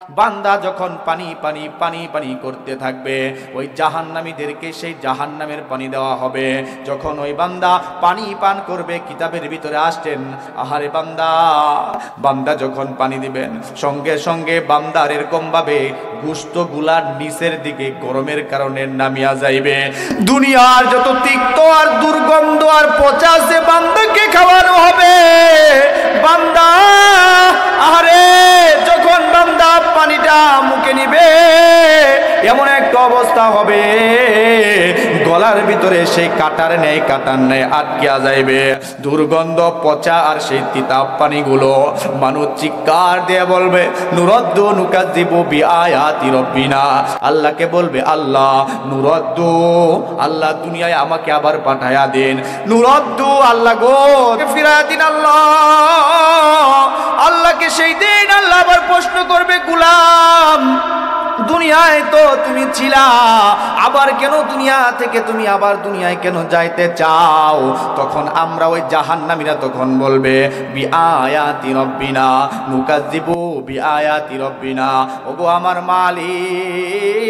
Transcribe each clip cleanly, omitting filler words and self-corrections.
বান্দা যখন পানি পানি পানি পানি করতে থাকবে, ওই জাহান্নামীদেরকে সেই জাহান্নামের পানি দেওয়া হবে। যখন ওই বান্দা পানি পান করবে, কিতাবের ভিতরে আসছেন, আহারে বান্দা, বান্দা যখন পানি দিবেন, সঙ্গে সঙ্গে বান্দার এরকম ভাবে গোশত গুলার নিচের দিকে গরমের কারণে নামিয়া যাইবে। দুনিয়ার যত তিক্ত আর দুর্গন্ধ আর পচা আছে বান্দাকে খাওয়ানো হবে। বান্দা, আহারে, যখন বান্দা পানিটা মুখে নিবে, এমন একটা অবস্থা হবে গলার ভিতরে সেই কাটার নেই আটকিয়া যাইবে। দুর্গন্ধ, পচা আর সেই তিতা পানিগুলো মানুষ চিৎকার দিয়ে বলবে, নুরদ্দু নুকাজ্জিবু বিআয়াতি রব্বিনা। আল্লাহকে বলবে, আল্লাহ নুরদ্দু, আল্লাহ দুনিয়ায় আমাকে আবার পাঠায়া দিন। নুরদ্দু, আল্লাহ গো ফিরায়া দিন আল্লাহ। আল্লাহকে সেই দিন আল্লাহ আবার প্রশ্ন করবে, গোলাম দুনিয়ায় তো তুমি ছিলা, আবার কেন দুনিয়া থেকে তুমি আবার দুনিয়ায় কেন যাইতে চাও? তখন আমরা ওই জাহান্নামীরা তখন বলবে, বিআয়াতি রব্বিনা নুকাজ্জিবু বিআয়াতি রব্বিনা। ওগো আমার মালিক,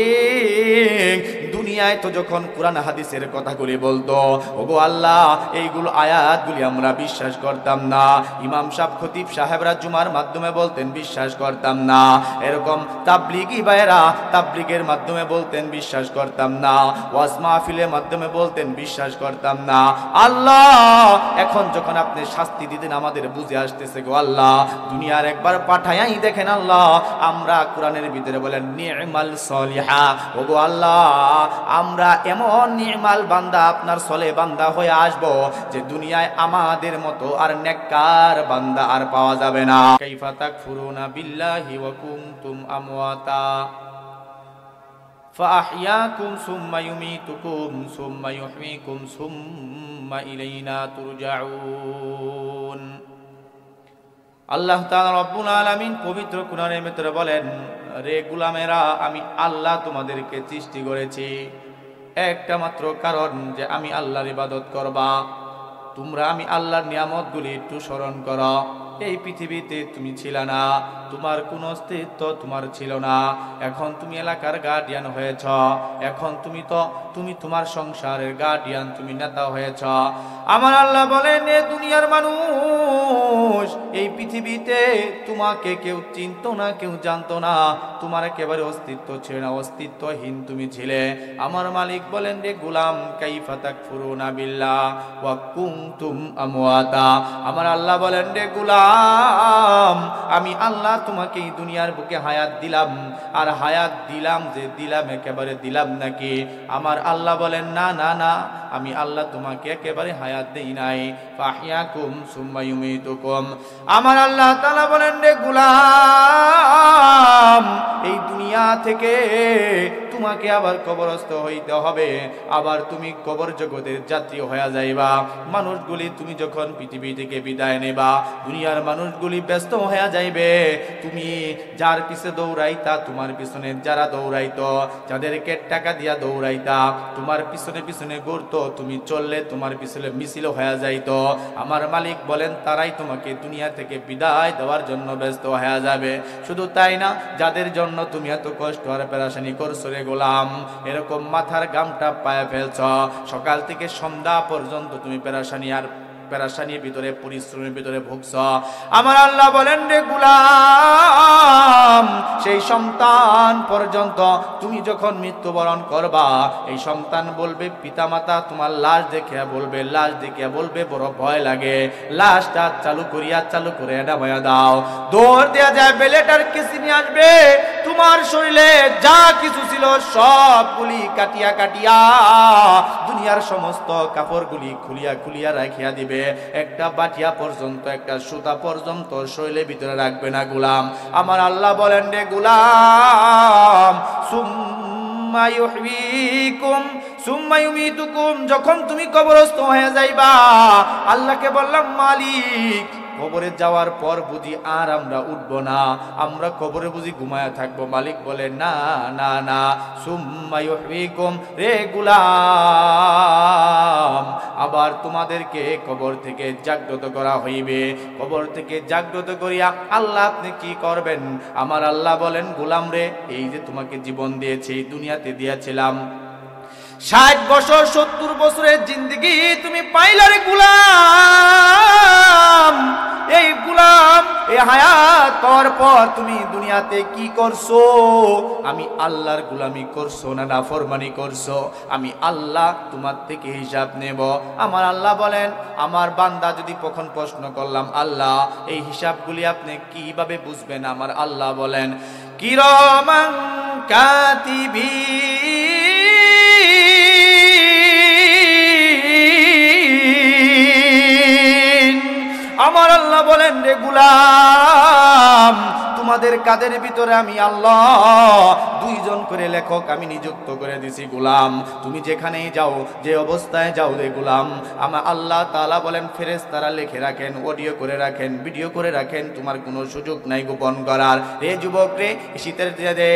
দুনিয়ায় তো যখন কোরআন হাদিসের কথাগুলি বলতো, ওগো আল্লাহ, এইগুলো আয়াতগুলি আমরা বিশ্বাস করতাম না। ইমাম সাহেব, খতিব সাহেবরা জুমার মাধ্যমে বলতেন, বিশ্বাস করতাম না। এরকম তাবলিগি ভাইয়েরা তাবলিগের মাধ্যমে বলতেন, বিশ্বাস করতাম না। ওয়াজ মাহফিলের মাধ্যমে বলতেন, বিশ্বাস করতাম না। আল্লাহ, এখন যখন আপনি শাস্তি দিতেন আমাদের বুঝে আসতেছে গো আল্লাহ, দুনিয়ার একবার পাঠায়াই দেখেন আল্লাহ। আমরা কোরআনের ভিতরে বলেন নি'মাল সলিহা, ওগো আল্লাহ, আমরা এমন নি'মাল বান্দা, আপনার সলে বান্দা হয়ে আসব যে দুনিয়ায় আমাদের মতো আর নেককার বান্দা আর পাওয়া যাবে না। কাইফা তাকফুরুনা বিল্লাহি ওয়া কুনতুম আমওয়াতা ফাআহইয়াকুম সুম্মা ইউমীতুকুম সুম্মা ইউহয়ীকুম সুম্মা ইলাইনা তুরজাউন। আল্লাহ তাআলা রব্বুল আলামিন পবিত্র কোরআনের ভিতরে বলেন, রে গোলামেরা, আমি আল্লাহ তোমাদেরকে সৃষ্টি করেছি একটা মাত্র কারণ, যে আমি আল্লাহর ইবাদত করবা। তোমরা আমি আল্লাহর নিয়ামতগুলি একটু স্মরণ করো। এই পৃথিবীতে তুমি ছিলা না, তোমার কোনো অস্তিত্ব তোমার ছিল না। এখন তুমি এলাকার গার্ডিয়ান হয়েছ, এখন তুমি তোমার সংসারের গার্ডিয়ান, তুমি নেতা হয়েছ। আমার আল্লাহ বলেন, এ দুনিয়ার মানুষ, এই পৃথিবীতে তোমাকে কেউ চিনত না, কেউ জানতো না, তোমার একেবারে অস্তিত্ব ছিল না, অস্তিত্বহীন তুমি ছিলে। আমার মালিক বলেন, রে গোলাম, কাইফা তাকফুরুনা বিল্লাহ ওয়া কুনতুম আমওয়াতা। আমার আল্লাহ বলেন, রে গোলাম, আমি আল্লাহ তোমাকে এই দুনিয়ার বুকে হায়াত দিলাম, আর হায়াত দিলাম যে দিলাম, একেবারে দিলাম নাকি? আমার আল্লাহ বলেন, না না না, আমি আল্লাহ তোমাকে একেবারে হায়াত দেই নাই। ফাহিয়াকুম সুম্মা ইউমীতুকুম। আমার আল্লাহ তাআলা বলেন, রে গোলাম, এই দুনিয়া থেকে তোমাকে আবার কবরস্থ হইতে হবে, আবার তুমি কবর জগতের যাত্রী হয়ে যাইবা। মানুষগুলি তুমি যখন পৃথিবী থেকে বিদায় নেবা, দুনিয়ার মানুষগুলি ব্যস্ত হয়ে যাইবে। তুমি যার পিছে দৌড়াইতা, তোমার পিছনে যারা দৌড়াইতো, যাদেরকে টাকা দিয়া দৌড়াইতা, তোমার পিছনে পিছনে ঘুরতো, তুমি চললে তোমার পিছনে মিছিল হয়ে যাইতো। আমার মালিক বলেন, তারাই তোমাকে দুনিয়া থেকে বিদায় দেওয়ার জন্য ব্যস্ত হয়ে যাবে। শুধু তাই না, যাদের জন্য তুমি এত কষ্ট আর পেরেশানি করছো রে গোলাম, এরকম মাথার গামটা পায়ে ফেলছ, সকাল থেকে সন্ধ্যা পর্যন্ত তুমি পেরেশানির ভিতরে, পরিশ্রমের ভিতরে ভুগছ। আমার আল্লাহ বলেন, রে গোলাম, সেই সন্তান পর্যন্ত তুমি যখন মৃত্যুবরণ করবা, এই সন্তান বলবে, পিতামাতা তোমার লাশ দেখিয়া বলবে বড় ভয় লাগে, লাশটা চালু করে এটা ভয়া দাও। দৌড় দেয়া যায়, বেলেটার কেসি নিয়ে আসবে, তোমার শরীরে যা কিছু ছিল সবগুলি কাটিয়া দুনিয়ার সমস্ত কাপড়গুলি খুলিয়া রাখিয়া দিবে। একটা বাটিয়া পর্যন্ত, একটা সুতা পর্যন্ত শরীরের ভিতরে রাখবে না গোলাম। আমার আল্লাহ বলেন, রে গোলাম, সুম্মা ইউহয়ীকুম সুম্মা ইউমীতুকুম। যখন তুমি কবরস্থ হয়ে যাইবা, আল্লাহকে বললাম, মালিক, কবরে যাওয়ার পর বুঝি আর আমরা উঠব না, আমরা কবরে বুঝি ঘুমায়া থাকবো? মালিক বলে না না না, সুম্মা ইউহয়িকুম, রে গোলাম, আবার তোমাদেরকে কবর থেকে জাগ্রত করা হইবে। কবর থেকে জাগ্রত করিয়া আল্লাহ আপনি কি করবেন? আমার আল্লাহ বলেন, গোলাম রে, এই যে তোমাকে জীবন দিয়েছি, দুনিয়াতে দিয়েছিলাম 60 বছর 70 বছরের জিন্দেগি তুমি পাইলা রে গোলাম। এই গোলাম, এই হায়াত পাওয়ার পর তুমি দুনিয়াতে কি করছো? আমি আল্লাহর গোলামি করছো না নাফরমানি করছো? আমি আল্লাহ তোমার থেকে হিসাব নেব। আমার আল্লাহ বলেন, আমার বান্দা যদি কখন প্রশ্ন করলাম, আল্লাহ এই হিসাবগুলি আপনি কিভাবে বুঝবেন? আমার আল্লাহ বলেন, কিরামান কাতিবিন, আমার আল্লাহ বলেন, রে গোলাম, তোমাদের কাদের ভিতরে আমি আল্লাহ 2 জন করে লেখক আমি নিযুক্ত করে দিছি। গোলাম, তুমি যেখানেই যাও, যে অবস্থায় যাও রে গোলাম, আমার আল্লাহ তাআলা বলেন ফেরেশতারা লিখে রাখেন, অডিও করে রাখেন, ভিডিও করে রাখেন, তোমার কোনো সুযোগ নাই গোপন করার। রে যুবক রে, শীতের দিনে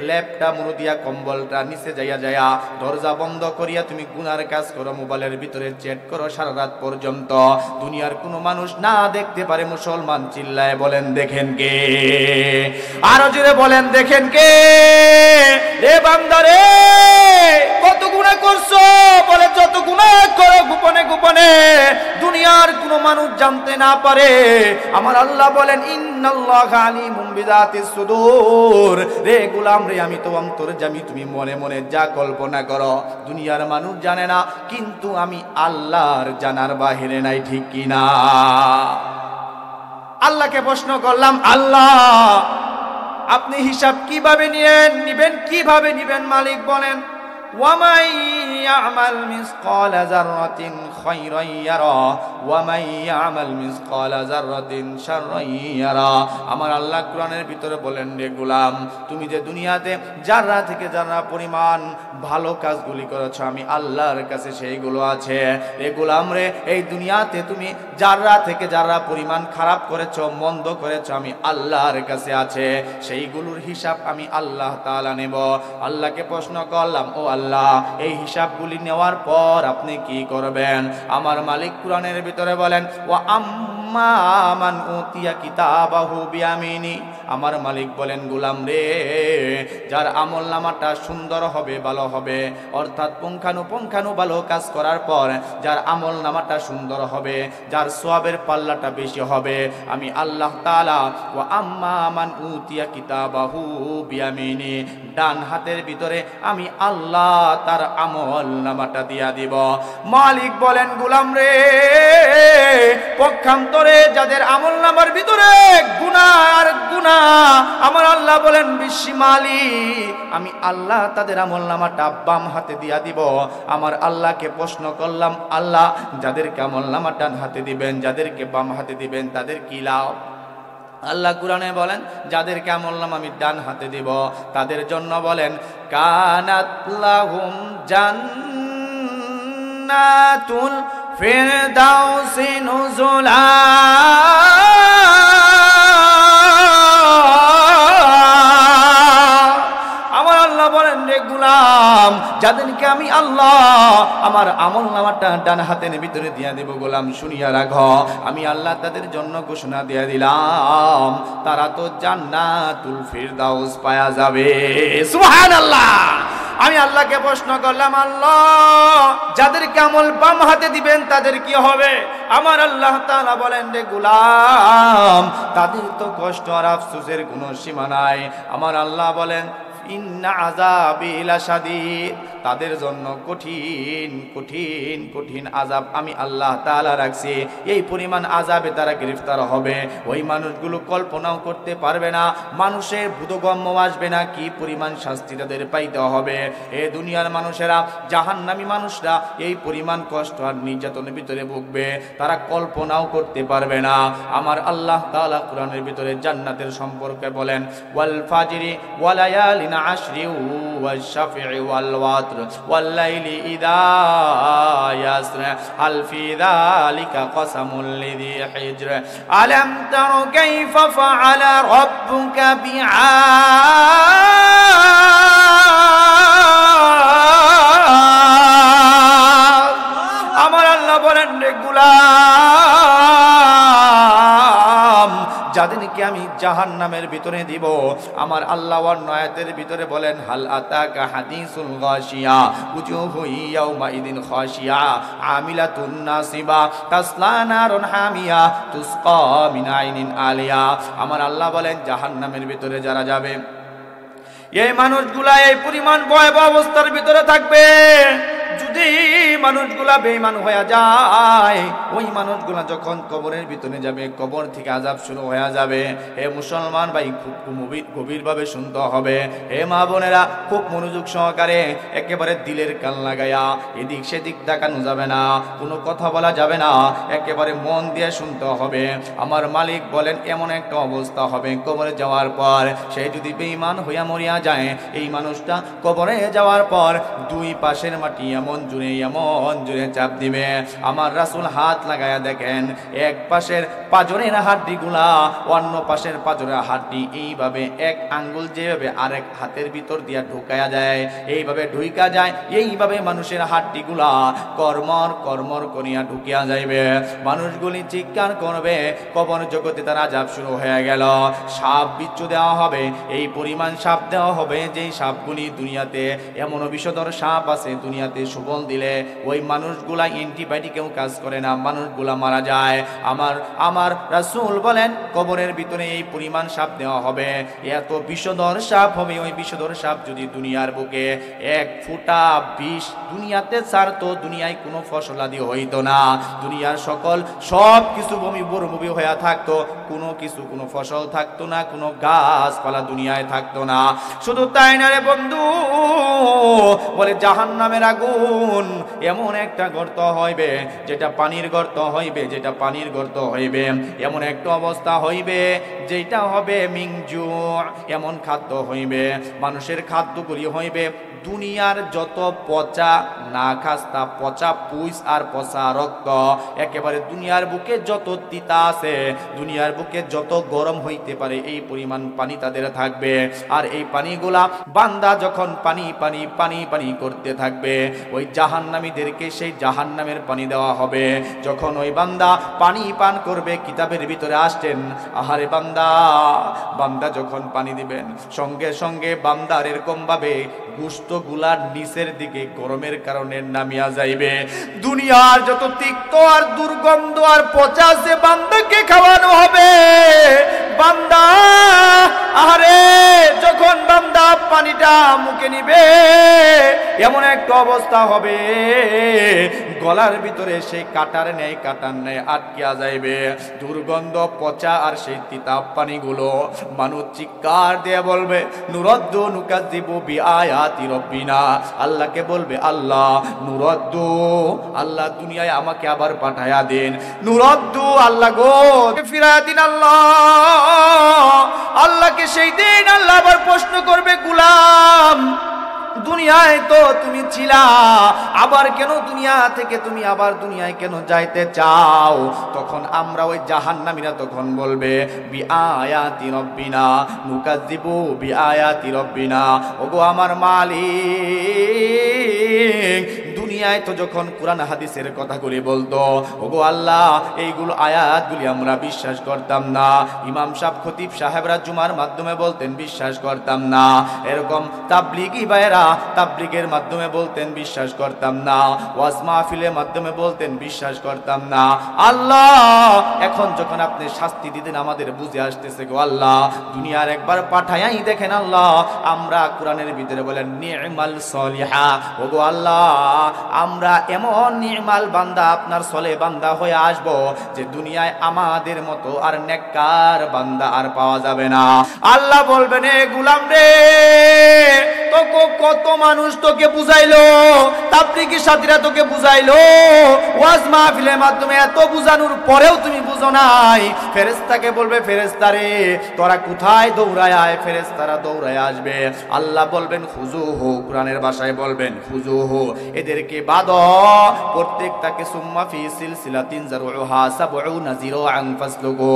ল্যাপটা মুড়ো দিয়া কম্বলটা নিচে যাইয়া যাইয়া দরজা বন্ধ করিয়া তুমি গুনার কাজ করো, মোবাইলের ভিতরে চ্যাট করো সারা রাত পর্যন্ত, দুনিয়ার কোনো মানুষ না দেখতে পারে। মুসলমান চিল্লায় বলেন, দেখেন কে? আরো জোরে বলেন, দেখেন কে? রে বান্দা রে, কত গুনাহ করছো? বলে যত গুনাহ করো গোপনে গোপনে, দুনিয়ার কোনো মানুষ জানতে না পারে। আমার আল্লাহ বলেন, ইন্নাল্লাহা আলিমুম বিযাতিস সুদূর, রে গোলাম রে, আমি তো অন্তর্যামী, তুমি মনে মনে যা কল্পনা করো দুনিয়ার মানুষ জানে না, কিন্তু আমি আল্লাহর জানার বাহিরে নাই, ঠিক কি না? আল্লাহকে প্রশ্ন করলাম, আল্লাহ আপনি হিসাব কিভাবে নিবেন, কিভাবে নিবেন? মালিক বলেন, ওয়ামাই ইয়ামাল মিসকালা যাররাতিন খায়রান ইয়ারা ওয়ামাই ইয়ামাল মিসকালা যাররাতিন শাররান ইয়ারা। আমার আল্লাহ কোরআনের ভিতরে বলেন, রে গোলাম, তুমি যে দুনিয়াতে যারা থেকে যারা পরিমাণ ভালো কাজগুলি করেছো, আমি আল্লাহর কাছে সেইগুলো আছে। রে গোলাম রে, এই দুনিয়াতে তুমি যারা থেকে যারা পরিমাণ খারাপ করেছো, মন্দ করেছো, আমি আল্লাহর কাছে আছে, সেইগুলোর হিসাব আমি আল্লাহ তাআলা নেব। আল্লাহকে প্রশ্ন করলাম, ও আল্লাহ, এই হিসাবগুলি নেওয়ার পর আপনি কি করবেন? আমার মালিক কোরআনের ভিতরে বলেন, ওয়া আম্মা মান উতিয়া কিতাবাহু বিয়ামিনি, আমার মালিক বলেন, গোলাম রে, যার আমলনামাটা সুন্দর হবে, ভালো হবে, অর্থাৎ পুঙ্খানু ভালো কাজ করার পর যার আমলনামাটা সুন্দর হবে, যার সওয়াবের পাল্লাটা বেশি হবে, আমি আল্লাহ তাআলা ওয়া আম্মা মান উতিয়া কিতাবাহু বিয়ামিনি, ডান হাতের ভিতরে আমি আল্লাহ তার আমলনামাটা দিয়া দিব। মালিক বলেন, গোলাম রে, পক্ষান্তরে যাদের আমলনামার ভিতরে গুনাহ আর গুনাহ, আমার আল্লাহ বলেন, বিশমালি, আমি আল্লাহ তাদের আমলনামাটা বাম হাতে দিয়া দিব। আমার আল্লাহকে প্রশ্ন করলাম, আল্লাহ যাদেরকে আমলনামা ডান হাতে দিবেন, যাদেরকে বাম হাতে দিবেন, তাদের কি লাভ? আল্লাহ কোরআনে বলেন, যাদেরকে আমলনামা আমি ডান হাতে দিব তাদের জন্য বলেন, কানাত লাহুম জান্নাতুল ফিরদাউসি নুজুলা। আমার আল্লাহ বলেন, রে গোলাম, যাদেরকে আমি আল্লাহ আমার আমলনামাটা ডান হাতের ভিতরে দিয়া দেব, গোলাম শুনিয়া রাখো, আমি আল্লাহ তাদের জন্য ঘোষণা দিয়া দিলাম, তারা তো জান্নাতুল ফিরদাউস পায়া যাবে। সুবহানাল্লাহ। আমি আল্লাহকে প্রশ্ন করলাম, আল্লাহ যাদেরকে আমল বাম হাতে দিবেন তাদের কি হবে? আমার আল্লাহ তাআলা বলেন, রে গোলাম, তাদের তো কষ্ট আর আফসোসের কোনো সীমা নাই। আমার আল্লাহ বলেন, ইন্না আযাবি লাশাদীদ, তাদের জন্য কঠিন কঠিন কঠিন আযাব আমি আল্লাহ তাআলা রাখছি। এই পরিমাণ আযাবে তারা গ্রেফতার হবে, ওই মানুষগুলো কল্পনাও করতে পারবে না, মানুষের বোধগম্য আসবে না কি পরিমাণ শাস্তি তাদের পাইতে হবে। এ দুনিয়ার মানুষেরা, জাহান্নামী মানুষরা এই পরিমাণ কষ্ট আর নির্যাতনের ভিতরে ভুগবে, তারা কল্পনাও করতে পারবে না। আমার আল্লাহ তাআলা কোরআনের ভিতরে জান্নাতের সম্পর্কে বলেন, ওয়াল ফাজরি ওয়া লায়ালিন আশরি ওয়াশ-শাফঈ ওয়াল ওয়াতর ওয়াল লাইলি ইযা ইয়াসর হাল ফি যালিকা কাসামুল লিযী হিজর আলাম তারা কাইফা ফাআলা রাব্বুকা বিআদ। আমার আল্লাহ বলেন রে গোলাম, যাদেরকে আমি জাহান্নামের ভিতরে দিব, আমার আল্লাহ অন্য আয়াতের ভিতরে বলেন হাল আতাকা হাদিসুল গাশিয়া উজুহু ইয়াউমাইদিন খাশিয়া আমিলাতুন নাসিবা তাসলা নারুন হামিয়া তুসকা মিন আইনিন আলিয়া। আমার আল্লাহ বলেন জাহান্নামের ভিতরে যারা যাবে, এই মানুষগুলা এই পরিমাণ ভয়াবহ অবস্থার ভিতরে থাকবে। যদি মানুষগুলা বেঈমান হয়ে যায়, ওই মানুষগুলা যখন কবরের ভিতরে যাবে, কবর থেকে আযাব শুরু হয়ে যাবে। হে মুসলমান ভাই, খুব গভীরভাবে শুনতে হবে। হে মা বোনেরা, খুব মনোযোগ সহকারে একেবারে দিলের কান লাগায়া এদিক সেদিক তাকানো যাবে না, কোনো কথা বলা যাবে না, একেবারে মন দিয়ে শুনতে হবে। আমার মালিক বলেন এমন একটা অবস্থা হবে কবরে যাওয়ার পর, সে যদি বেঈমান হইয়া মরিয়া যায়, এই মানুষটা কবরে যাওয়ার পর দুই পাশের মাটি এমন জুড়ে চাপ দিবে। আমার রাসূল হাত লাগায়া দেখেন, এক পাশের পাজরের হাড্ডিগুলা অন্য পাশের পাজরের হাড্ডি এইভাবে এক আঙ্গুল যেভাবে আরেক হাতের ভিতর দিয়া ঢুকায়া যায়, এইভাবে ঢুকা যায়, এইভাবে মানুষের হাড্ডিগুলা কর্মর কর্মর করিয়া ঢুকিয়া যাইবে। মানুষগুলি চিৎকার করবে, কবর জগতে তার আযাব শুরু হয়ে গেল। সাপ বিচ্ছু দেওয়া হবে, এই পরিমাণ সাপ দেওয়া হবে যেই সাপগুলি দুনিয়াতে এমন বিষধর সাপ আছে, দুনিয়াতে সুবল দিলে ওই মানুষগুলা অ্যান্টিবায়োটিকেও কাজ করে না, মানুষগুলা মারা যায়। আমার রাসূল বলেন কবরের ভিতরে এই পরিমাণ সাপ দেওয়া হবে, এত বিষধর সাপ হবে। ওই বিষধর সাপ যদি দুনিয়ার বুকে এক ফুটা বিষ দুনিয়াতে ছাড়তো, দুনিয়ায় কোনো ফসলাদি হইতো না, দুনিয়ার সব কিছু বমি হয়ে থাকতো, কোনো ফসল থাকতো না, কোনো গাছপালা দুনিয়ায় থাকতো না। শুধু তাই না রে বন্ধু, বলে জাহান্নামের আগুন এমন একটা গর্ত হইবে যেটা পানির গর্ত হইবে, এমন একটা অবস্থা হইবে যেটা হবে মিংজু, এমন খাদ্য হইবে, মানুষের খাদ্যগুলি হইবে দুনিয়ার যত পচা না খাস্তা, পচা পুইস আর পচা রক্ত, একেবারে দুনিয়ার বুকে যত তিতা আছে, দুনিয়ার বুকে যত গরম হইতে পারে, এই পরিমাণ পানি তাদের থাকবে। আর এই পানিগুলা বান্দা যখন পানি পানি পানি পানি করতে থাকবে, ওই জাহান্নামীদেরকে সেই জাহান্নামের পানি দেওয়া হবে। যখন ওই বান্দা পানি পান করবে, কিতাবের ভিতরে আসছেন, আহারে বান্দা যখন পানি দিবেন, সঙ্গে সঙ্গে বান্দার এরকম ভাবে গোশতগুলার নিচের দিকে গরমের কারণে নামিয়া যাইবে। দুনিয়ার যত তিক্ত আর দুর্গন্ধ আর পচা আছে বান্দাকে খাওয়ানো হবে। বান্দা আরে যখন বান্দা পানিটা মুখে নিবে, এমন একটা অবস্থা হবে গলার ভিতরে সেই কাটার নেয় আটকিয়া যাইবে, দুর্গন্ধ পচা আর সেই তিতা পানিগুলো। মানুষ চিৎকার দিয়ে বলবে নুরদ্দু নুকাজ্জিবু বিআয়াতি রব্বিনা, আল্লাহকে বলবে আল্লাহ নুরদ্দু, আল্লাহ দুনিয়ায় আমাকে আবার পাঠায়া দিন, নুরদ্দু আল্লাহ গো ফিরায়া দিন আল্লাহ। আল্লাহকে সেই দিন আল্লাহ আবার প্রশ্ন করবে, গোলাম দুনিয়ায় তো তুমি ছিলা, আবার কেন দুনিয়া থেকে তুমি আবার দুনিয়ায় কেন যাইতে চাও? তখন আমরা ওই জাহান্নামীরা তখন বলবে বিআয়াতি রব্বিনা নুকাজ্জিবু বিআয়াতি রব্বিনা, ওগো আমার মালিক, দুনিয়ায় তো যখন কোরআন হাদিসের কথাগুলি বলতো, ওগো আল্লাহ এইগুলো আয়াতগুলি আমরা বিশ্বাস করতাম না, ইমাম সাহেব খতিব সাহেবরা জুমার মাধ্যমে বলতেন বিশ্বাস করতাম না, এরকম তাবলিগি ভাইয়েরা তাবলিগের মাধ্যমে বলতেন বিশ্বাস করতাম না, ওয়াজ মাহফিলের মাধ্যমে বলতেন বিশ্বাস করতাম না। আল্লাহ এখন যখন আপনি শাস্তি দিতেন আমাদের বুঝে আসতেছে গো আল্লাহ, দুনিয়ার একবার পাঠায়াই দেখেন আল্লাহ, আমরা কোরআনের ভিতরে বলেন নি'মাল সলিহা, ওগো আল্লাহ আমরা এমন নি'মাল বান্দা আপনার সলে বান্দা হয়ে আসব যে দুনিয়ায় আমাদের মতো আর নেককার বান্দা আর পাওয়া যাবে না। আল্লাহ বলবেন এ গোলাম রে, কত মানুষ তোকে বুঝাইলো, তাবলীগী সাথীরা তোকে বুঝাইলো, ওয়াজ মাহফিলের মাধ্যমে এত বুঝানোর পরেও তুমি বুঝো নাই। ফেরেশতাকে বলবে, ফেরেশতা রে তোরা কোথায় দৌড়ায় আয়। ফেরেশতারা দৌড়ায় আসবে, আল্লাহ বলবেন খুজুহু, কোরআনের ভাষায় বলবেন খুজুহু, এদেরকে বাঁধ। প্রত্যেকটাকে সুম্মা ফি সিলসিলাতিন যারউহা সাবউনা যিরাআন ফাসলুকু।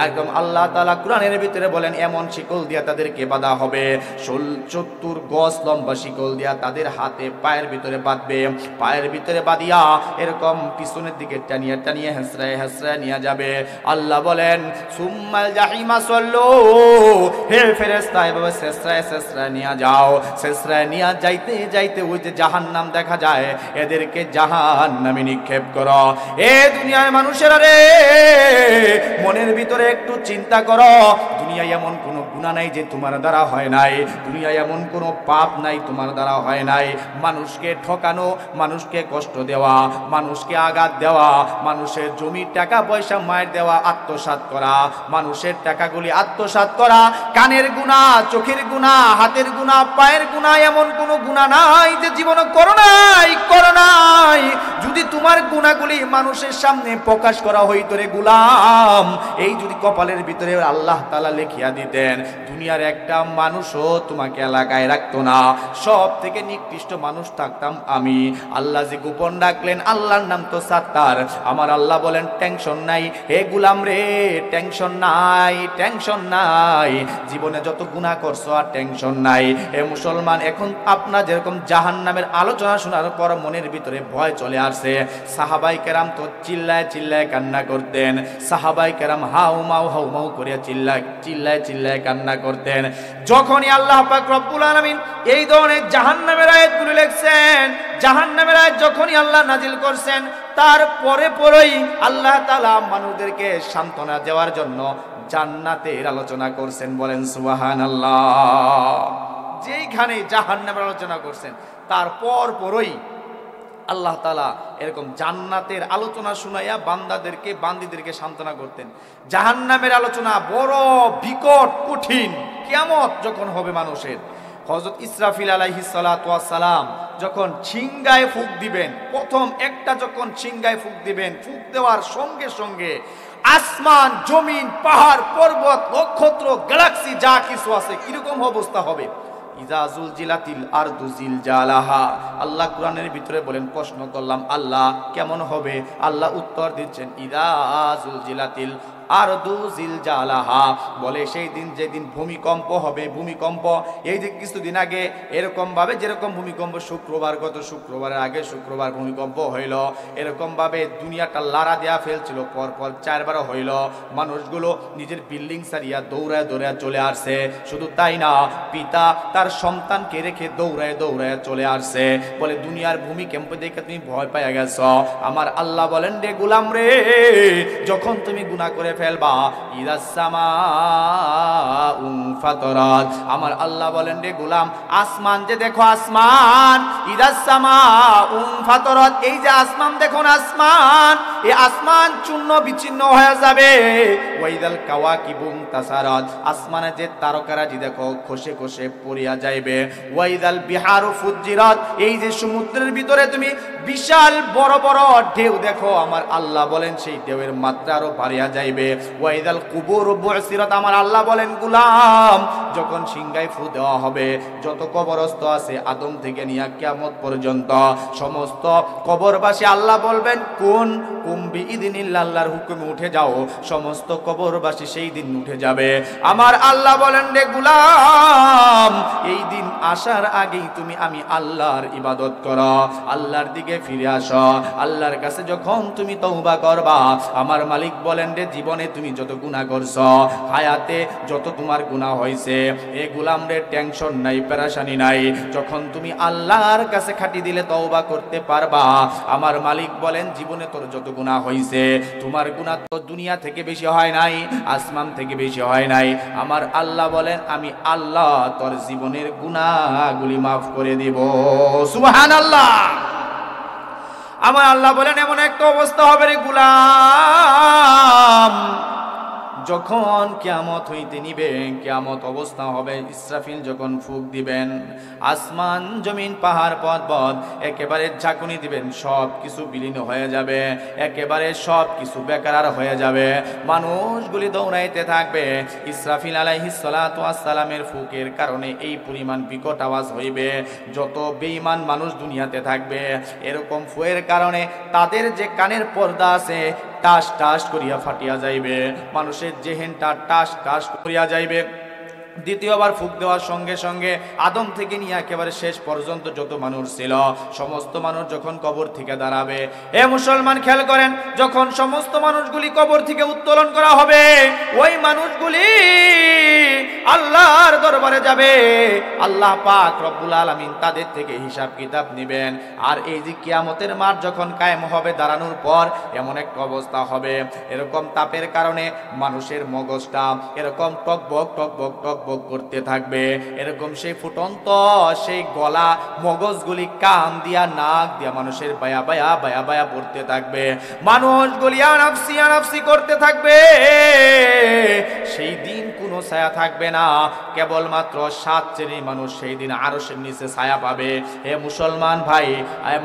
একদম আল্লাহ তাআলা কোরআনের ভিতরে বলেন এমন শিকল দিয়া তাদেরকে বাঁধা হবে, 70 গজ লম্বা শিকল দিয়া তাদের হাতে পায়ের ভিতরে বাঁধবে। পায়ের ভিতরে বাঁধিয়া এরকম পিছনের দিকে টানিয়ে টানিয়ে হেসরায় হেসরায় নিয়ে যাবে। আল্লাহ বলেন সুম্মাল জাহিমা সল্লু, হে ফেরেশতা এভাবে হেসরায় হেসরায় নিয়ে যাও। হেসরায় নিয়ে যাইতে যাইতে ওই যে জাহান্নাম দেখা যায়, এদেরকে জাহান্নামে নিক্ষেপ করো। এ দুনিয়ার মানুষেরা রে, মনের ভিতরে একটু চিন্তা করো, দুনিয়ায় এমন কোনো গুনাহ নাই যে তোমার দ্বারা হয় নাই, দুনিয়ায় এমন কোনো পাপ নাই তোমার দ্বারা হয় নাই। মানুষকে ঠকানো, মানুষকে কষ্ট দেওয়া, মানুষকে আঘাত দেওয়া, মানুষের জমির টাকা পয়সা মায়ের দেওয়া, আত্মসাৎ করা, মানুষের টাকাগুলি আত্মসাৎ করা, কানের গুনাহ, চোখের গুনাহ, হাতের গুনাহ, পায়ের গুনাহ, এমন কোনো গুনাহ নাই যে জীবনে করো নাই, করো নাই। যদি তোমার গুনাহগুলি মানুষের সামনে প্রকাশ করা হইতো রে গোলাম, এই যদি কপালের ভিতরে আল্লাহ তাআলা লিখিয়া দিতেন, দুনিয়ার একটা মানুষও তোমাকে এলাকায় রাখতো না, সব থেকে নিকৃষ্ট মানুষ থাকতাম আমি। আল্লাহ যে গোপন রাখলেন, আল্লাহর নাম তো সাত্তার। আমার আল্লাহ বলেন টেনশন নাই হে গোলাম রে, টেনশন নাই, টেনশন নাই, জীবনে যত গুনাহ করছো আর টেনশন নাই। হে মুসলমান, এখন আপনার যেরকম জাহান্নামের আলোচনা শোনার পর মনের ভিতরে ভয় চলে আসছে। সাহাবাই কেরাম তো চিল্লায় চিল্লায় কান্না করতেন, সাহাবাই কেরাম হাউমাউ হাউমাউ করে চিল্লায় চিল্লায় চিল্লায় কান্না করতেন। যখনই আল্লাহ পাক রব্বুল আলামিন এই ধরনের জাহান্নামের আয়াতগুলো লিখছেন, জাহান্নামের আয়াত যখনই আল্লাহ নাজিল করছেন, তার পরেই আল্লাহ তাআলা মানুষদেরকে সান্ত্বনা দেওয়ার জন্য জান্নাতের আলোচনা করছেন। বলেন সুবহানাল্লাহ। যেইখানে জাহান্নামের আলোচনা করছেন, তার পরই আল্লাহ তাআলা এরকম জান্নাতের আলোচনা শুনাইয়া বান্দীদেরকে সান্ত্বনা করতেন। জাহান্নামের আলোচনা বড় বিকট কঠিন, কিয়ামত যখন হবে মানুষের, হযরত ইসরাফিল আলাইহিস সালাতু ওয়াস সালাম যখন ছিঙ্গায় ফুঁক দিবেন, প্রথম একটা যখন ছিঙ্গায় ফুঁক দিবেন, ফুঁক দেওয়ার সঙ্গে সঙ্গে আসমান, জমিন, পাহাড়, পর্বত, নক্ষত্র, গ্যালাক্সি যা কিছু আছে কিরকম অবস্থা হবে। ইযা যুলজিলাতিল আরদু জিলজালাহা। আল্লাহ কোরআনের ভিতরে বলেন, প্রশ্ন করলাম আল্লাহ কেমন হবে? আল্লাহ উত্তর দিচ্ছেন ইযা যুলজিলাতিল আরদু জিলজালাহা, বলে সেই দিন যেদিন ভূমিকম্প হবে। ভূমিকম্প এই যে কিছুদিন আগে এরকম ভাবে যেরকম ভূমিকম্প গত শুক্রবারের আগে শুক্রবার ভূমিকম্প হইল, এরকম ভাবে দুনিয়াটা লাড়া দেয়া ফেলছিল, পরপর 4 বার হইল। মানুষগুলো নিজের বিল্ডিং সারিয়া দৌড়ায় দৌড়ায় চলে আসছে। শুধু তাই না, পিতা তার সন্তানকে রেখে দৌড়ায় দৌড়ায় চলে আসছে। বলে দুনিয়ার ভূমিকম্প দেখে তুমি ভয় পাইয়া গেছ। আমার আল্লাহ বলেন রে গোলাম রে, যখন তুমি গুনাহ করে ফেলবা, ইদাস সামাউ ফাতারাত, আমার আল্লাহ বলেন রে গোলাম, আসমান যে দেখো, আসমান, ইদাস সামাউ ফাতারাত, এই যে আসমান দেখো না, আসমান, এই আসমান চূর্ণ বিচ্ছিন্ন হয়ে যাবে। ওয়াইদাল কাওয়াকিবুম তাসারাত, আসমানে যে তারকারাজি দেখো খসে খসে পড়িয়া যাইবে। ওয়াইদাল বিহারু ফুজ্জিরাত, এই যে সমুদ্রের ভিতরে তুমি বিশাল বড় বড় ঢেউ দেখো, আমার আল্লাহ বলেন সেই ঢেউয়ের মাত্রা আরো বাড়িয়া যাইবে। ওয়াইদাল কুবুর বুসিরাত, আমার আল্লাহ বলেন গোলাম, যখন সিংহায় ফু দেওয়া হবে, যত কবরস্থ আছে আদম থেকে নিয়ে কিয়ামত পর্যন্ত সমস্ত কবরবাসী আল্লাহ বলবেন কোন কুম্বি ইদিনিল্লাহ, আল্লাহর হুকুমে উঠে যাও। সমস্ত কবরবাসী সেই দিন উঠে যাবে। আমার আল্লাহ বলেন রে গোলাম, এই দিন আসার আগেই তুমি আমি আল্লাহর ইবাদত করো, আল্লাহর দিকে ফিরে আসো। আল্লাহর কাছে যখন তুমি তওবা করবা, আমার মালিক বলেন রে জীবনে তুমি যত গুনাহ করছো, হায়াতে যত তোমার গুনাহ হয়েছে, এ গোলাম রে টেনশন নাই, পেরেশানি নাই। যখন তুমি আল্লাহর কাছে খাটি দিলে তওবা করতে পারবা, আমার মালিক বলেন জীবনে তোর যত গুনাহ হয়েছে, তোমার গুনাহ তো দুনিয়া থেকে বেশি হয় নাই, আসমান থেকে বেশি হয় নাই। আমার আল্লাহ বলেন আমি আল্লাহ তোর জীবনের গুনাহগুলি মাফ করে দিব। সুবহানাল্লাহ। আমার আল্লাহ বলেন এমন একটা অবস্থা হবে রে গোলাম, যখন কিয়ামত হইতে নিবে, কিয়ামত অবস্থা হবে, ইসরাফিল যখন ফুঁক দিবেন, আসমান জমিন পাহাড় পর্বত একেবারে ঝাঁকুনি দিবেন, সব কিছু বিলীন হয়ে যাবে, একেবারে সব কিছু বেকার হয়ে যাবে, মানুষগুলি দৌড়াইতে থাকবে। ইসরাফিল আলাইহিস সালাতু ওয়াস সালামের ফুঁকের কারণে এই পরিমাণ বিকট আওয়াজ হইবে, যত বেঈমান মানুষ দুনিয়াতে থাকবে এরকম ফুঁকের কারণে তাদের যে কানের পর্দা আছে টাস টাস করিয়া ফাটিয়া যাইবে, মানুষের জেহেনটা টাস টাস করিয়া যাইবে। দ্বিতীয়বার ফুঁক দেওয়ার সঙ্গে সঙ্গে আদম থেকে নিয়ে একেবারে শেষ পর্যন্ত যত মানুষ ছিল সমস্ত মানুষ যখন কবর থেকে দাঁড়াবে, এ মুসলমান খেয়াল করেন, যখন সমস্ত মানুষগুলি কবর থেকে উত্তোলন করা হবে, ওই মানুষগুলি আল্লাহর দরবারে যাবে, আল্লাহ পাক রব্বুল আলামিন তাদের থেকে হিসাব কিতাব নেবেন। আর এই যে কিয়ামতের মাঠ যখন কায়েম হবে, দাঁড়ানোর পর এমন একটা অবস্থা হবে, এরকম তাপের কারণে মানুষের মগজটা এরকম টকবক টকবক টকবক করতে থাকবে, এরকম সেই ফুটন্ত সেই গলা মগজগুলি কান দিয়া নাক দিয়া মানুষের বায়া বায়া বায়া বায়া পড়তে থাকবে, মানুষগুলি আনাফসি আনাফসি করতে থাকবে। সেই দিন কোনো ছায়া থাকবে না, কেবলমাত্র 7 শ্রেণীর মানুষ সেই দিন আরশের নিচে ছায়া পাবে। হে মুসলমান ভাই,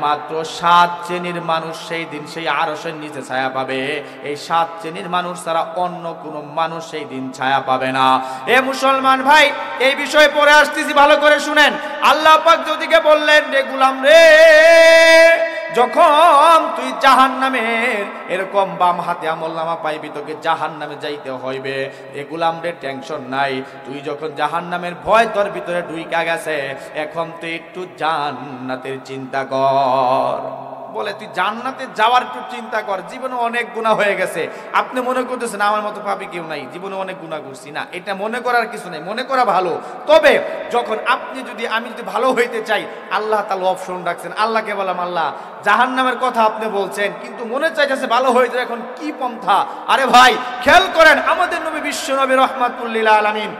মাত্র 7 শ্রেণীর মানুষ সেই দিন সেই আরশের নিচে ছায়া পাবে। এই 7 শ্রেণীর মানুষ ছাড়া অন্য কোনো মানুষ সেই দিন ছায়া পাবে না। হে মুসলমান ভাই, এই বিষয়ে পরে আসতেছি, ভালো করে শুনেন। আল্লাহ পাক যদিকে বললেন, রে গোলাম রে, যখন তুই জাহান্নামের এরকম বাম হাতে আমলনামা পাইবি, তোকে জাহান্নামে যাইতে হইবে, এ গোলাম রে টেনশন নাই, তুই যখন জাহান্নামের ভয় তোর ভিতরে ঢুইকা গেছে, এখন তুই একটু জান্নাতের চিন্তা কর। বলে তুই জান্নাতে যাওয়ার একটু চিন্তা কর, জীবনে অনেক গুনাহ হয়ে গেছে, আপনি মনে করতেছেন আমার মতো পাপী কেউ নাই, জীবনে অনেক গুনাহ করছি, না, এটা মনে করার কিছু নেই, মনে করা ভালো। তবে যখন আমি যদি ভালো হইতে চাই, আল্লাহ তাআলা অপশন রাখছেন। আল্লাহকে বললাম, আল্লাহ জাহান্নামের কথা আপনি বলছেন, কিন্তু মনে চাইতেছে ভালো হইতে, এখন কি পন্থা? আরে ভাই খেয়াল করেন, আমাদের নবী বিশ্ব নবী রাহমাতুল লিল আলামিন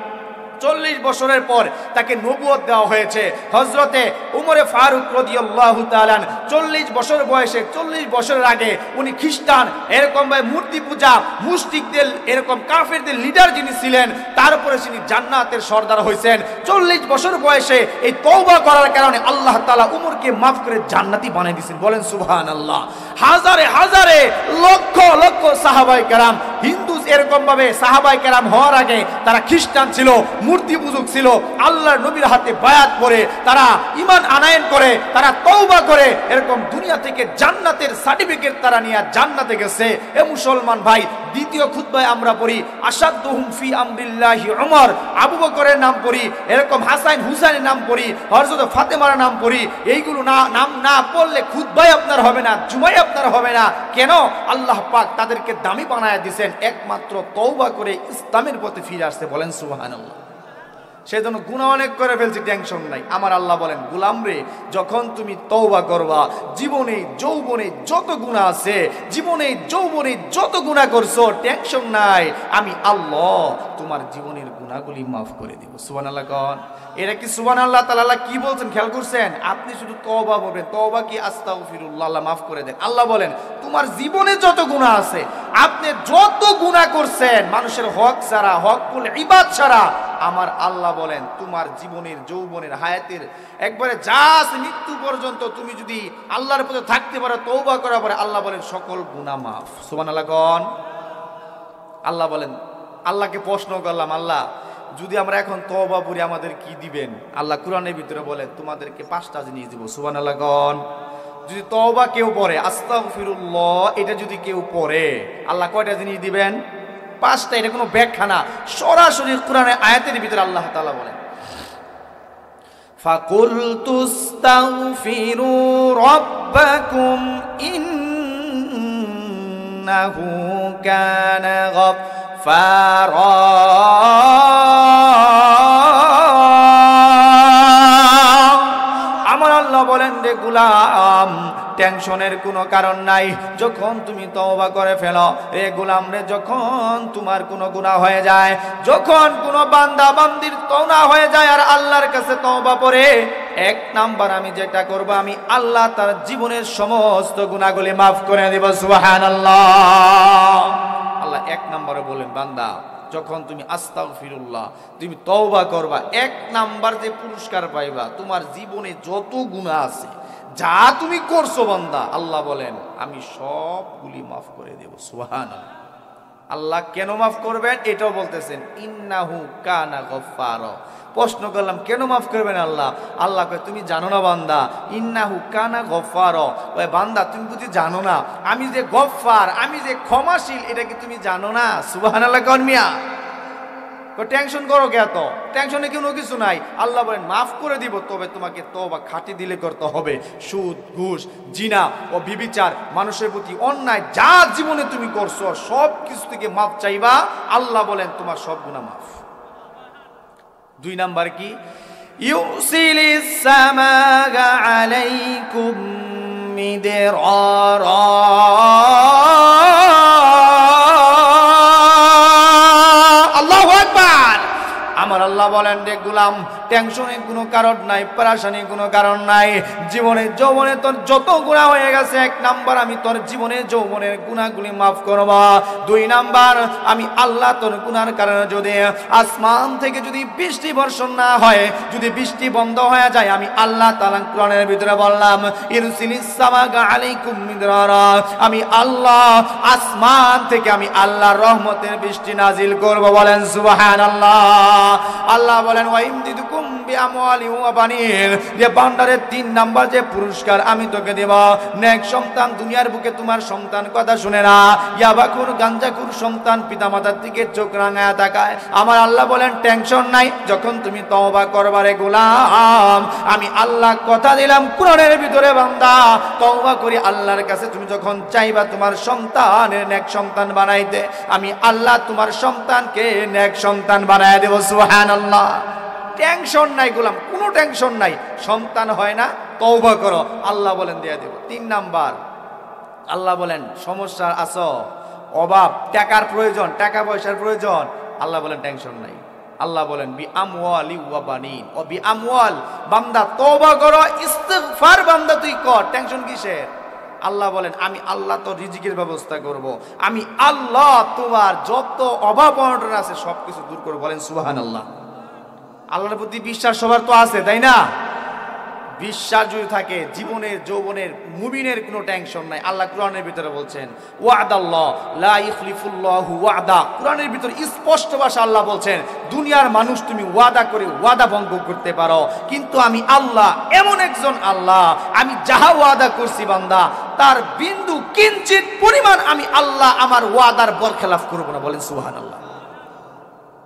40 বছরের পর তাকে নবুয়ত দেওয়া হয়েছে। হযরতে উমরে ফারুক রাদিয়াল্লাহু তাআলা 40 বছর বয়সে, 40 বছরের আগে উনি খ্রিস্টান এরকম ভাবে মূর্তি পূজা মুশরিকদের এরকম কাফেরদের লিডার যিনি ছিলেন, তারপরে তিনি জান্নাতের সর্দার হয়েছেন। 40 বছর বয়সে এই তওবা করার কারণে আল্লাহ তাআলা উমরকে মাফ করে জান্নাতি বানিয়ে দিয়েছেন। বলেন সুবহানাল্লাহ। হাজারে হাজারে লক্ষ লক্ষ সাহাবায়ে কেরাম, হিন্দু এরকম ভাবে সাহাবায়ে কেরাম হওয়ার আগে তারা খ্রিস্টান ছিল, মূর্তি পূজক ছিল, আল্লাহর নবীর হাতে বায়াত করে তারা ঈমান আনয়ন করে, তারা তওবা করে, এরকম দুনিয়া থেকে জান্নাতের সার্টিফিকেট তারা নিয়ে জান্নাতে গেছে। এ মুসলমান ভাই, দ্বিতীয় খুতবায় আমরা পড়ি আশাদুহুম ফি আমরিল্লাহি উমর, আবু বকরের নাম পড়ি, এরকম হাসান হুসাইনের নাম পড়ি, হযরত ফাতেমার নাম পড়ি। এইগুলো নাম না পড়লে খুতবায় আপনার হবে না, জুমায় আপনার হবে না। কেন? আল্লাহ পাক তাদেরকে দামি বানায় দিয়েছেন, একমাত্র তওবা করে ইসলামের পথে ফিরে আসতে। বলেন সুবহানাল্লাহ। সেজন্য গুনাহ অনেক করে ফেলছি, টেনশন নাই। আমার আল্লাহ বলেন, গোলাম রে, যখন তুমি তওবা করবা, জীবনে যৌবনে যত গুনাহ আছে, জীবনে যৌবনে যত গুনাহ করছো, টেনশন নাই, আমি আল্লাহ তোমার জীবনের গুনাহগুলি মাফ করে দিব। সুবহানাল্লাহ কোন? এরা কি সুবহানাল্লাহ তাআলা কি বলছেন খেয়াল করছেন? আপনি শুধু তওবা বলবেন, তওবা কি আস্তাগফিরুল্লাহ, আল্লাহ মাফ করে দেন। আল্লাহ বলেন, তোমার জীবনে যত গুনাহ আছে, আপনি যত গুনাহ করছেন মানুষের হক ছাড়া, হকুল ইবাদ ছাড়া, আমার আল্লাহ বলেন তোমার জীবনের যৌবনের হায়াতের একবারে যা আছে মৃত্যু পর্যন্ত তুমি যদি আল্লাহর পথে থাকতে পারো, তওবা করার পরে আল্লাহ বলেন সকল গুনাহ মাফ। সুবহানাল্লাহ কোন? আল্লাহ বলেন, আল্লাহকে প্রশ্ন করলাম, আল্লাহ যদি আমরা এখন তওবা করি আমাদের কি দিবেন? আল্লাহ কোরআনের ভিতরে বলেন তোমাদেরকে 5টা জিনিস দিব। সুবহানাল্লাহ কোন? যদি তওবা কেউ পড়ে, আস্তাগফিরুল্লাহ এটা যদি কেউ পড়ে, আল্লাহ কয়টা জিনিস দিবেন? 5টা। এটা কোনো ব্যাখ্যা না, সরাসরি কোরআনের আয়াতের ভিতরে আল্লাহ তাআলা বলেন, ফাকুলতুস্তাগফিরু রাব্বাকুম ইন্নাহু কানা গাফফারা। আমার আল্লাহ বলেন, রে গোলাম টেনশনের কোনো কারণ নাই, যখন তুমি তওবা করে ফেলো, রে গোলাম রে, যখন তোমার কোনো গুনাহ হয়ে যায়, যখন কোনো বান্দা বান্দির তওবা হয়ে যায় আর আল্লাহর কাছে তওবা পড়ে, 1 নাম্বার আমি যেটা করব, আমি আল্লাহ তার জীবনের সমস্ত গুনাহগুলি মাফ করে দেব। সুবহানাল্লাহ। আল্লাহ এক নম্বরে বলেন বান্দা যখন তুমি আস্তাগফিরুল্লাহ তুমি তওবা করবা, এক নাম্বার যে পুরস্কার পাইবা, তোমার জীবনে যত গুনাহ আছে যা তুমি করছো বান্দা, আল্লাহ বলেন আমি সবগুলি মাফ করে দেব। সুবহানাল্লাহ। আল্লাহ কেন মাফ করবেন এটাও বলতেছেন, ইন্নাহু কানা গফফারা। প্রশ্ন করলাম কেন মাফ করবেন আল্লাহ? আল্লাহ কয় তুমি জানো না বান্দা, ইন্নাহু কানা গফফারা। ওই বান্দা তুমি বুঝি জানো না আমি যে গফফার, আমি যে ক্ষমাশীল, এটা কি তুমি জানো না? সুবহানাল্লাহ কোন মিয়া? টেনশন করো কে? এত টেনশনে কোনো কিছু নাই। আল্লাহ বলেন মাফ করে দিব, তবে তোমাকে তওবা খাঁটি দিলে করতে হবে। সুদ, ঘুষ, জিনা ও বিবিচার, মানুষের প্রতি অন্যায় যা জীবনে তুমি করছো সব কিছু থেকে মাফ চাইবা, আল্লাহ বলেন তোমার সব গুনাহ মাফ। দুই নাম্বার কি? ইউসিলিস সামাগা আলাইকুম মিদরারা। আমার আল্লাহ বলেন রে গোলাম, টেনশনের কোনো কারণ নাই, পেরেশানির কোনো কারণ নাই। জীবনে যৌবনে তোর যত গুনাহ হয়ে গেছে, এক নাম্বার আমি তোর জীবনে যৌবনের গুনাহগুলি মাফ করব। দুই নাম্বার আমি আল্লাহ তোর গুনার কারণে যদি আসমান থেকে যদি বৃষ্টি বর্ষণ না হয়, যদি বৃষ্টি বন্ধ হয়ে যায়, আমি আল্লাহ তাআলা কোরআনের ভিতরে বললাম ইরসিলিস সামাগা আলাইকুম মিদরারা, আমি আল্লাহ আসমান থেকে আমি আল্লাহ রহমতের বৃষ্টি নাজিল করব। বলেন সুবহানাল্লাহ। আল্লাহ বলেন ওয়াইমদিদুকুম বিআমওয়ালি ওয়া বানিন, যে বান্দারের তিন নাম্বার যে পুরস্কার আমি তোকে দেব, নেক সন্তান। দুনিয়ার বুকে তোমার সন্তান কথা শুনে না, ইয়াবাকুর গাঞ্জাকুর সন্তান পিতামাতার দিকে চোখ রাঙায়া তাকায়। আমার আল্লাহ বলেন টেনশন নাই, যখন তুমি তওবা করবারে গোলাম, আমি আল্লাহ কথা দিলাম কোরআনের ভিতরে বান্দা তওবা করি আল্লাহর কাছে তুমি যখন চাইবা তোমার সন্তানের নেক সন্তান বানাইতে, আমি আল্লাহ তোমার সন্তানকে নেক সন্তান বানায় দেব। সুবহানাল্লাহ। টেনশন নাই গোলাম, কোনো টেনশন নাই। সন্তান হয় না, তওবা করো, আল্লাহ বলেন দিয়ে দেব। তিন নাম্বার আল্লাহ বলেন সমস্যা আছো, অভাব, টাকার প্রয়োজন, টাকা পয়সার প্রয়োজন, আল্লাহ বলেন টেনশন নাই। আল্লাহ বলেন বিআমওয়ালি ওয়া বানিন, ও বিআমওয়াল, বান্দা তওবা করো, ইস্তিগফার বান্দা তুই কর, টেনশন কিসের? আল্লাহ বলেন আমি আল্লাহ তো রিজিকের ব্যবস্থা করব, আমি আল্লাহ তোমার যত অভাব অনটন আছে সবকিছু দূর করব। বলেন সুবহানাল্লাহ। আল্লাহর প্রতি বিশ্বাস সবার তো আছে, তাই না? বিশ্বাস যদি থাকে জীবনের যৌবনের মুমিনের কোনো টেনশন নাই। আল্লাহ কোরআনের ভিতরে বলছেন ওয়াদাল্লাহ লা ইখলিফুল্লাহু ওয়াদা, কোরআনের ভিতরে স্পষ্ট ভাষা আল্লাহ বলছেন দুনিয়ার মানুষ তুমি ওয়াদা করে ওয়াদা ভঙ্গ করতে পারো, কিন্তু আমি আল্লাহ এমন একজন আল্লাহ, আমি যাহা ওয়াদা করছি বান্দা তার বিন্দু কিঞ্চিত পরিমাণ আমি আল্লাহ আমার ওয়াদার বরখেলাফ করব না। বলেন সুবহানাল্লাহ।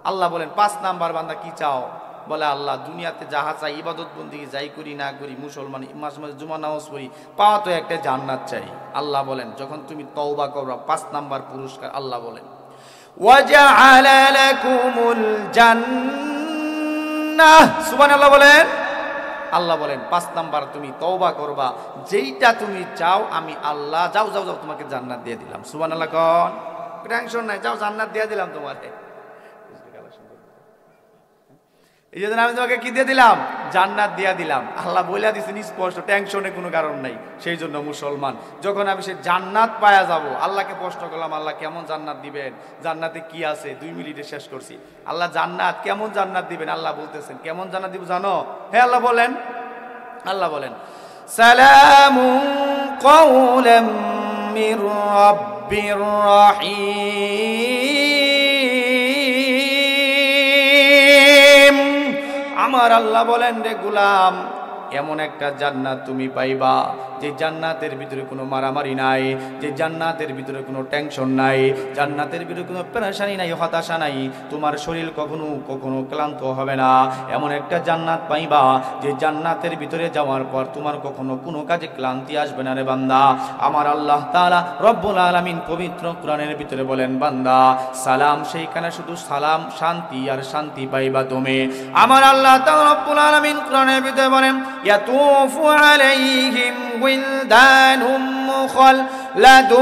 আল্লাহ বলেন 5 নাম্বার বান্দা কি চাও? বলে আল্লাহ দুনিয়াতে যাহা চাই, ইবাদত বন্দেগী যাই করি না করি, মুসলমান মাঝে মাঝে জুমা নামাজ পড়ি, পাওয়া তো একটা জান্নাত চাই। আল্লাহ বলেন যখন তুমি তওবা করবা 5 নাম্বার পুরস্কার আল্লাহ বলেন ওয়াজআলা লাকুমুল জান্নাহ। সুবহানাল্লাহ বলেন। আল্লাহ বলেন 5 নাম্বার তুমি তওবা করবা, যেইটা তুমি চাও আমি আল্লাহ যাও যাও যাও তোমাকে জান্নাত দিয়ে দিলাম। সুবহানাল্লাহ কোন? টেনশন নাই, যাও জান্নাত দিয়ে দিলাম তোমাকে। এই জন্য আমি তোমাকে কি দিয়ে দিলাম? জান্নাত দিয়ে দিলাম। আল্লাহ বলে দিয়েছেন স্পষ্ট, টেনশনের কোনো কারণ নাই। সেই জন্য মুসলমান যখন আমি সে জান্নাত পায়া যাব, আল্লাহকে প্রশ্ন করলাম আল্লাহ কেমন জান্নাত দিবেন, জান্নাতে কি আছে? 2 মিনিটে শেষ করছি। আল্লাহ জান্নাত কেমন জান্নাত দিবেন? আল্লাহ বলতেছেন কেমন জান্নাত দিব জানো? হ্যাঁ আল্লাহ বলেন। আল্লাহ বলেন সালামুন কাওলাম মির রাব্বির রাহিম। আমার আল্লাহ বলেন রে গোলাম এমন একটা জান্নাত তুমি পাইবা যে জান্নাতের ভিতরে কোনো মারামারি নাই, যে জান্নাতের ভিতরে কোনো টেনশন নাই, জান্নাতের ভিতরে কোনো পেরেশানি নাই, হতাশা নাই, তোমার শরীর কখনো কখনো ক্লান্ত হবে না। এমন একটা জান্নাত পাইবা যে জান্নাতের ভিতরে যাওয়ার পর তোমার কখনো কোনো কাজে ক্লান্তি আসবে না রে বান্দা। আমার আল্লাহ তাআলা রব্বুল আলামিন পবিত্র কোরআনের ভিতরে বলেন বান্দা সালাম, সেইখানে শুধু সালাম, শান্তি আর শান্তি পাইবা তুমি। আমার আল্লাহ তাআলা রব্বুল আলামিন কোরআনের ভিতরে বলেন ইয়াতুফু আলাইহিম উইলদানুম মুখাল্লাদুন।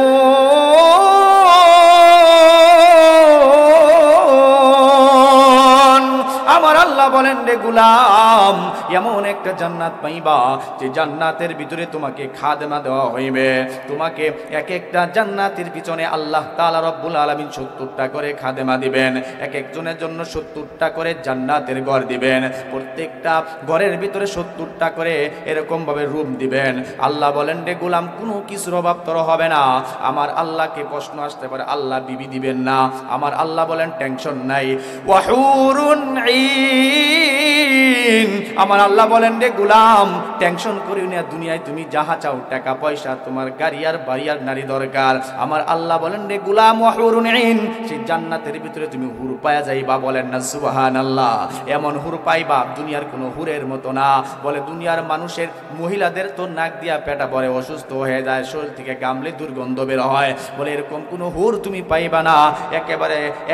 আমার আল্লাহ বলেন রে গোলাম এমন একটা জান্নাত পাইবা যে জান্নাতের ভিতরে তোমাকে খাদেমা দেওয়া হইবে তোমাকে এক একটা জান্নাতের পিছনে আল্লাহ তাআলা রব্বুল আলামিন 70টা করে খাদেমা দিবেন এক একজনের জন্য 70টা করে জান্নাতের ঘর দিবেন প্রত্যেকটা ঘরের ভিতরে 70টা করে এরকম ভাবে রুম দিবেন আল্লাহ বলেন রে গোলাম কোনো কিছুর অভাব তোর হবে না আমার আল্লাহকে প্রশ্ন আসতে পারে আল্লাহ বিবি দিবেন না আমার আল্লাহ বলেন টেনশন নাই ওয়াহুরুন ঈন আমার আল্লাহ বলেন রে গোলাম টেনশন করিও না দুনিয়ায় তুমি যাহা চাও টাকা পয়সা তোমার গাড়ি আর বাড়ি আর নারী দরকার আমার আল্লাহ বলেন রে গোলাম ওয়াহুরুন ঈন সেই জান্নাতের ভিতরে তুমি হুর পায়া যাইবা বলেন না সুবহানাল্লাহ এমন হুর পাইবা দুনিয়ার কোনো হুরের মতো না বলে দুনিয়ার মানুষের মহিলাদের তো নাক দিয়া পেটা পরে অসুস্থ হয়ে যায় শরীর থেকে গামলে দুর্গন্ধ বের হয় বলে এরকম কোনো হুর তুমি পাইবা না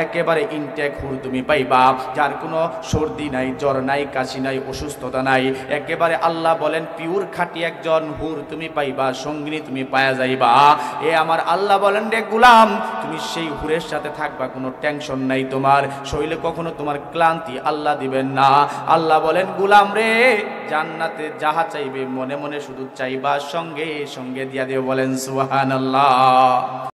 একেবারে ইনটেক হুর তুমি পাইবা যার কোনো সর্দি নাই জ্বর নাই কাশি নাই অসুস্থতা নাই একেবারে আল্লাহ বলেন পিওর খাঁটি একজন হুর তুমি পাইবা সঙ্গিনী তুমি পায়া যাইবা এ আমার আল্লাহ বলেন রে গোলাম তুমি সেই হুরের সাথে থাকবা কোনো টেনশন নাই তোমার শরীরে কখনো তোমার ক্লান্তি আল্লাহ দিবেন না আল্লাহ বলেন গোলাম রে জান্নাতে যাহা চাইবে মনে মনে শুধু চাইবা সঙ্গে সঙ্গে দিয়া দিও বলেন সুবহানাল্লাহ।